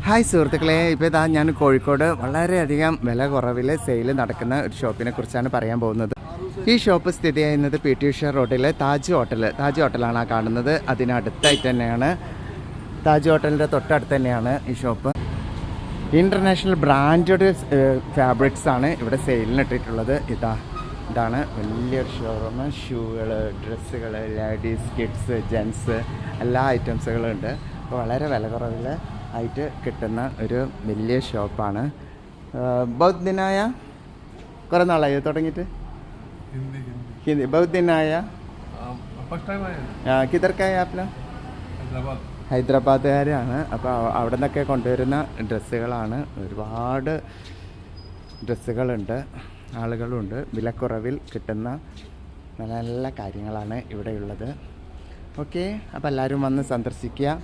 Hi സുഹൃത്തുക്കളെ, ഇപ്പോൾ ഇതാ ഞാൻ കോഴിക്കോട് വളരെയധികം വില കുറവിൽ സെയിൽ നടക്കുന്ന ഒരു ഷോപ്പിനെ കുറിച്ചാണ് പറയാൻ പോകുന്നത്. ഈ ഷോപ്പ് സ്ഥിതി ചെയ്യുന്നത് പി.ടി. ഉഷ റോഡിലെ താജ് ഹോട്ടലാണ് ആ കാണുന്നത്. അതിനടുത്തായിട്ട് തന്നെയാണ്, താജ് ഹോട്ടലിൻ്റെ തൊട്ടടുത്ത് തന്നെയാണ് ഈ ഷോപ്പ്. ഇൻ്റർനാഷണൽ ബ്രാൻഡഡ് ഫാബ്രിക്സ് ആണ് ഇവിടെ സെയിലിന് ഇട്ടിട്ടുള്ളത്. ഇതാണ് വലിയൊരു ഷോറൂം. ഷൂകൾ, ഡ്രസ്സുകൾ, ലേഡീസ്, കിഡ്സ്, ജെൻസ് എല്ലാ ഐറ്റംസുകളും ഉണ്ട്. അപ്പോൾ വളരെ വില കുറവിൽ ആയിട്ട് കിട്ടുന്ന ഒരു വലിയ ഷോപ്പാണ്. बहुत दिन आया, കുറേ നാളായി തുടങ്ങിയിട്ട്. हिंदी बहुत दिन आया, फर्स्ट टाइम आया। किधर का है आप लोग? ഹൈദരാബാദുകാരാണ്. അപ്പോൾ അവിടെ നിന്നൊക്കെ കൊണ്ടുവരുന്ന ഡ്രസ്സുകളാണ്. ഒരുപാട് ഡ്രസ്സുകളുണ്ട്, ആളുകളുണ്ട്. വിലക്കുറവിൽ കിട്ടുന്ന നല്ല നല്ല കാര്യങ്ങളാണ് ഇവിടെയുള്ളത്. ഓക്കെ, അപ്പോൾ എല്ലാവരും വന്ന് സന്ദർശിക്കുക.